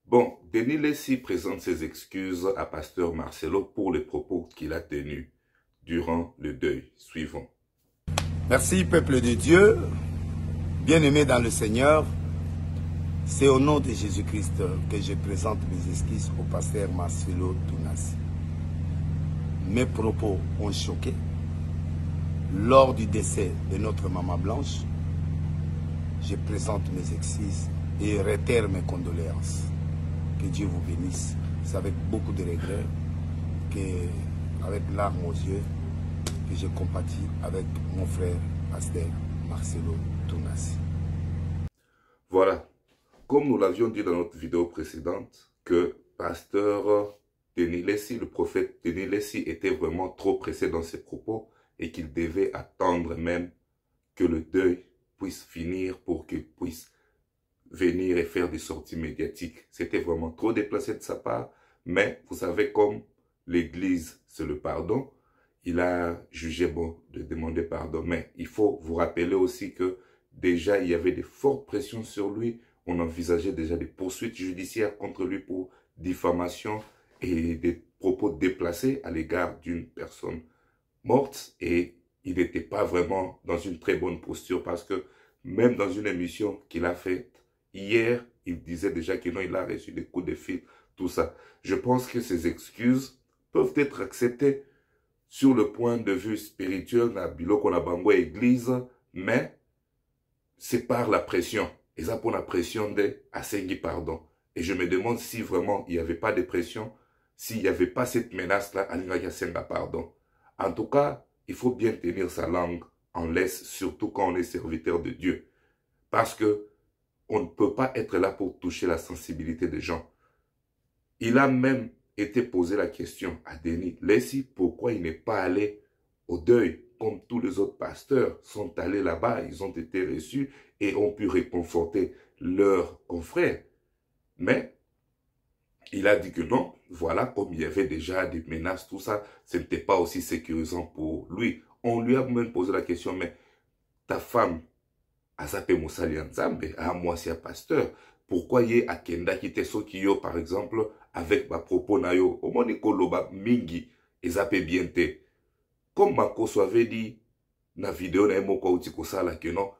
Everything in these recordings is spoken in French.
Bon, Denis Lessi présente ses excuses à Pasteur Marcelo pour les propos qu'il a tenus durant le deuil suivant. Merci, peuple de Dieu, bien-aimés dans le Seigneur. C'est au nom de Jésus-Christ que je présente mes excuses au pasteur Marcelo Tounassi. Mes propos ont choqué. Lors du décès de notre maman Blanche, je présente mes excuses et réitère mes condoléances. Que Dieu vous bénisse. C'est avec beaucoup de regrets, avec larmes aux yeux, que je compatis avec mon frère pasteur Marcelo Tounassi. Voilà, comme nous l'avions dit dans notre vidéo précédente, que pasteur Denis Lessi, le prophète Denis Lessi, était vraiment trop pressé dans ses propos et qu'il devait attendre même que le deuil puisse finir pour qu'il puisse venir et faire des sorties médiatiques. C'était vraiment trop déplacé de sa part, mais vous savez, comme l'Église, c'est le pardon, il a jugé bon de demander pardon. Mais il faut vous rappeler aussi que déjà, il y avait de fortes pressions sur lui. On envisageait déjà des poursuites judiciaires contre lui pour diffamation et des propos déplacés à l'égard d'une personne morte. Et il n'était pas vraiment dans une très bonne posture parce que même dans une émission qu'il a faite hier, il disait déjà que non, il a reçu des coups de fil, tout ça. Je pense que ces excuses peuvent être acceptées sur le point de vue spirituel, na biloko na bango église, mais c'est par la pression. Et ça pour la pression de Asengi pardon. Et je me demande si vraiment il n'y avait pas de pression, s'il n'y avait pas cette menace-là, Alinga Yasenga pardon. En tout cas, il faut bien tenir sa langue en laisse, surtout quand on est serviteur de Dieu. Parce que on ne peut pas être là pour toucher la sensibilité des gens. Il a même été posé la question à Denis Lessi, pourquoi il n'est pas allé au deuil, comme tous les autres pasteurs sont allés là-bas, ils ont été reçus et ont pu réconforter leurs confrères. Mais il a dit que non, voilà, comme il y avait déjà des menaces, tout ça, ce n'était pas aussi sécurisant pour lui. On lui a même posé la question, mais ta femme, Azape Moussali Nzambe, à moi c'est un pasteur, pourquoi y a Kenda qui était Sokiyo, par exemple, avec ma propos nayo, au moni koloba mingi, Ezape biente. Comme Makoso avait dit, na vidéo na moko uti kosala que non,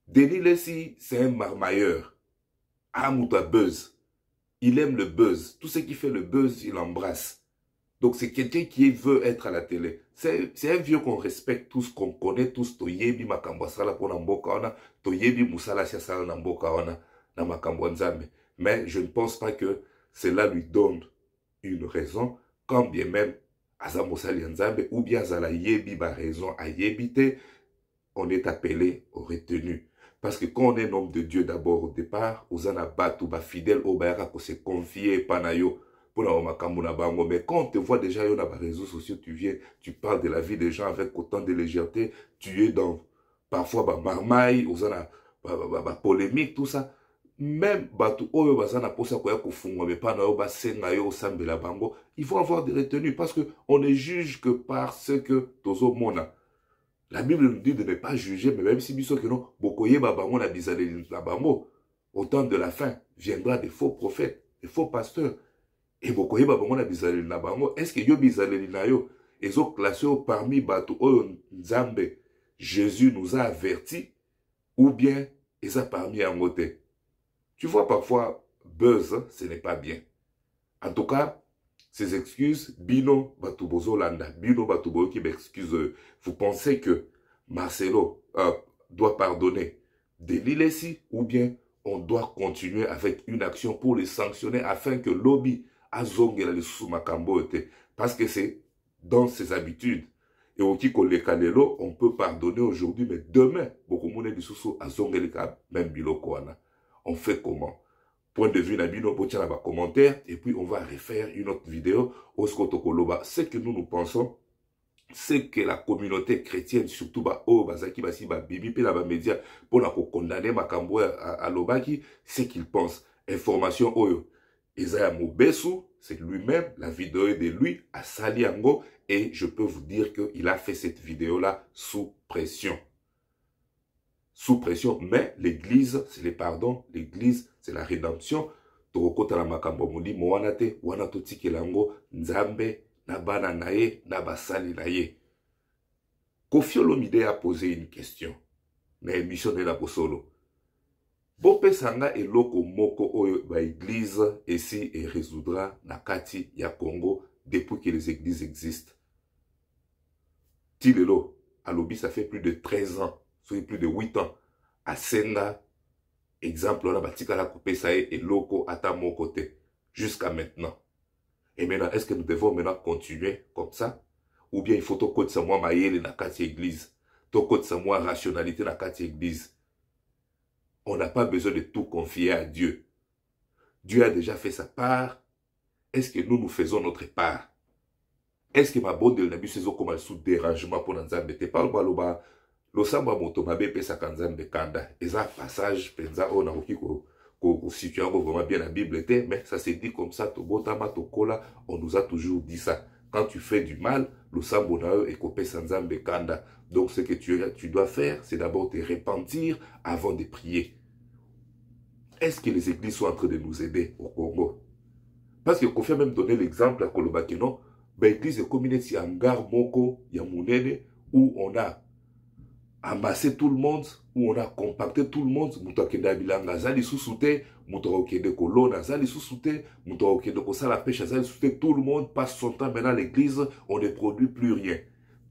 Denis Lessi, c'est un marmailleur. Amouta buzz. Il aime le buzz. Tout ce qui fait le buzz, il embrasse. Donc c'est quelqu'un qui veut être à la télé. C'est un vieux qu'on respecte tous, qu'on connaît tous. Toyebi makambasala pour namboka ona, toyebi musala siasala namboka ona, na makambo nzambe. Mais je ne pense pas que cela lui donne une raison, quand bien même aza musali nzambe ou bien azala yebi ba raison à yebite, on est appelé au retenu. Parce que quand on est un homme de Dieu d'abord au départ, osana batu ba fidèle au bayaka ko se confier panayo. Mais quand on te voit déjà sur les réseaux sociaux, tu viens, tu parles de la vie des gens avec autant de légèreté, tu es dans parfois marmaille, polémique, tout ça. Même il faut avoir des retenues parce qu'on ne juge que par ce que Tozo Mona. La Bible nous dit de ne pas juger, mais même si nous sommes que non, au temps de la fin, viendra des faux prophètes, des faux pasteurs. Et bokoye bango na bizaleli na bango, est-ce que yo bizaleli na yo ezo classé parmi bato oyo Nzambe Jésus nous a avertis ou bien eza parmi yango te? Tu vois parfois buzz, ce n'est pas bien. En tout cas, ces excuses, bino bato bozo landa, bino bato boyo qui m'excuse. Vous pensez que Marcelo doit pardonner Denis Lessi ou bien on doit continuer avec une action pour les sanctionner afin que lobby parce que c'est dans ses habitudes. Et au Kikoleka-lelo, on peut pardonner aujourd'hui, mais demain, même on fait comment? Point de vue Nabino, commentaire, et puis on va refaire une autre vidéo au Skotokoloba. Ce que nous pensons, c'est que la communauté chrétienne, surtout Bibi, média, pour condamner Makambo à Lobaki, c'est qu'ils pensent. Information Oyo. Isaiah Mobesu, c'est lui-même, la vidéo est de lui, à Saliango, et je peux vous dire qu'il a fait cette vidéo-là sous pression. Sous pression, mais l'église, c'est les pardons, l'église, c'est la rédemption. tokokota na makambo molimo wana te, wana totikela yango Nzambe na bana na ye na basali na ye. Koffi Olomide a posé une question na émission de la Bosolo. Bopesa nga eloko moko oyo ba église ici et résoudra na kati ya Congo depuis que les églises existent. Tilelo, alobi ça fait plus de 13 ans, soit plus de 8 ans. A Senga, exemple, on a bâti la kopesa et loko ata mon côté, jusqu'à maintenant. Et maintenant, est-ce que nous devons maintenant continuer comme ça? Ou bien il faut tout code sa moi maïele na kati église, tout code sa moi rationalité na kati église. On n'a pas besoin de tout confier à Dieu. Dieu a déjà fait sa part. Est-ce que nous faisons notre part? Est-ce que ma bonne de la saison comme un sous dérangement pour Nzambe te parle baloba lo samba moto mabe pesa kanzambe kanda. Et ça passage penza on a oki ko situé vraiment bien la Bible te, mais ça s'est dit comme ça to botama to kola, on nous a toujours dit ça. Quand tu fais du mal, lo sambo na e ko pesa Nzambe kanda. Donc ce que tu dois faire, c'est d'abord te repentir avant de prier. Est-ce que les églises sont en train de nous aider au Congo? Parce que Koffi a même donné l'exemple à Kolobakeno, l'église est communauté hangar moko ya munene où on a amassé tout le monde, où on a compacté tout le monde, muto akende bilanga zali susute, muto okende kolona zali susute, muto okende kosala pêche zali susute, tout le monde passe son temps maintenant à l'église, on ne produit plus rien.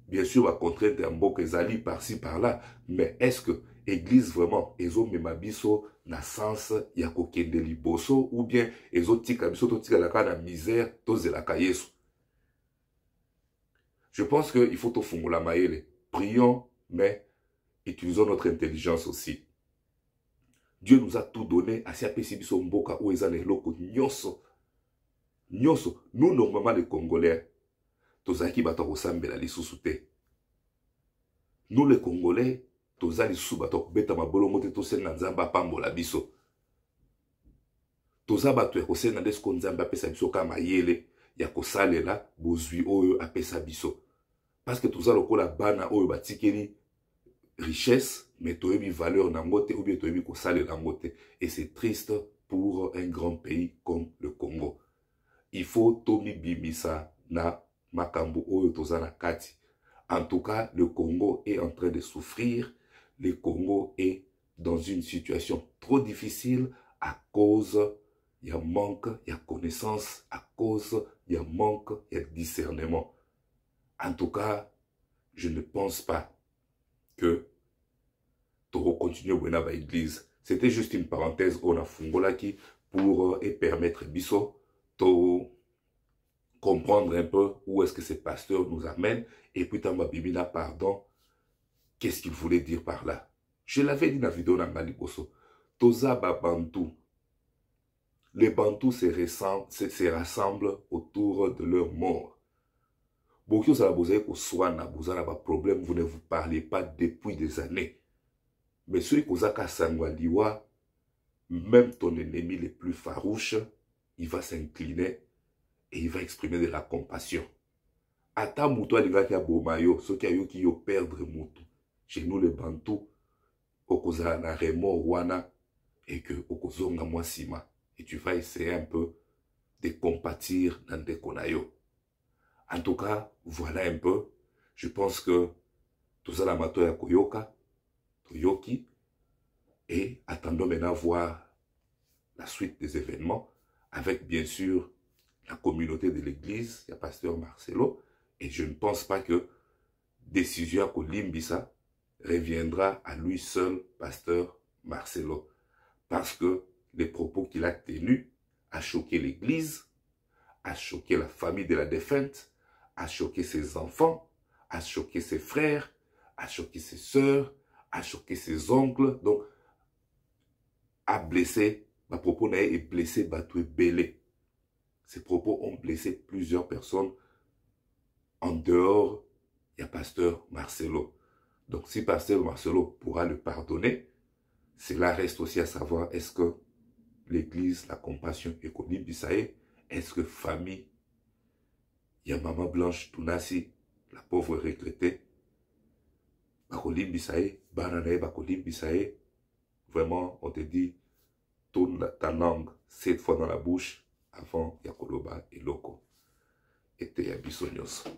Bien sûr, la contrainte un beau que zali par-ci par-là, mais est-ce que l'église vraiment ezo memabiso na sens ya kokende liboso ou bien ezo tika biso to tika la ka na misère to zelaka Yesu? Je pense qu'il faut tout fungola maele. Prions, mais utilisons notre intelligence aussi. Dieu nous a tout donné. Asia pesibiso mboka ou ezane loko nyoso. Nyoso. Nous, normalement, les Congolais, tozaki bato sambela lisusu te. Nous, les Congolais, tozali lisusu bato beta mabolo mote to senga Nzamba pambola biso. Toza bato ya kosenga ndesko Nzamba apesa biso kama yele ya kosalela bozwi oyo apesa biso. Parce que toza lokola bana oyo batikeli richesse, mais toyebi valeur nangote ou bien toyebi kosalela nangote. Et c'est triste pour un grand pays comme le Congo. Il faut tomi bimisa na makambo oyo toza na kati. En tout cas, le Congo est en train de souffrir. Le Congo est dans une situation trop difficile à cause il y a manque, il y a connaissance, à cause il y a manque, il y a discernement. En tout cas, je ne pense pas que Toro continue à la église. C'était juste une parenthèse on a fungolaki pour permettre Bisso de comprendre un peu où est-ce que ces pasteurs nous amènent. Et puis, Tamba Bibina, pardon, qu'est-ce qu'il voulait dire par là? Je l'avais dit dans la vidéo dans Maliboso. Toza Babantou. Les Bantous se rassemblent autour de leur mort. Beaucoup de vous avez un problème, vous ne vous parlez pas depuis des années. Mais celui qui a Sangwaliwa, même ton ennemi le plus farouche, il va s'incliner et il va exprimer de la compassion. Ata muto alingaki ya bomayo, ceux qui ont qui perdre mutu. Chez nous les Bantous, okozala na remords wana et que okozonga mwasima. Et tu vas essayer un peu de compatir dans des konayo. En tout cas, voilà un peu. Je pense que tout ça la mato ya koyoka, toyoki, et attendons maintenant voir la suite des événements avec bien sûr la communauté de l'église, il y a pasteur Marcelo, et je ne pense pas que décision à Kolimbisa reviendra à lui seul, pasteur Marcelo, parce que les propos qu'il a tenus a choqué l'église, a choqué la famille de la défunte, a choqué ses enfants, a choqué ses frères, a choqué ses sœurs, a choqué ses oncles, donc a blessé, ma propos est blessé, battu belé. Ces propos ont blessé plusieurs personnes en dehors, il y a pasteur Marcelo. Donc si pasteur Marcelo pourra le pardonner, cela reste aussi à savoir, est-ce que l'église, la compassion économique Bisaïe, est-ce que famille, il y a maman Blanche Tunasi, la pauvre regrettée, Bakolim Bisaïe, Bananae Bakolim Bisaïe, vraiment, on te dit, tourne ta langue 7 fois dans la bouche avant ya koloba eloko. Ete ya biso nyonso.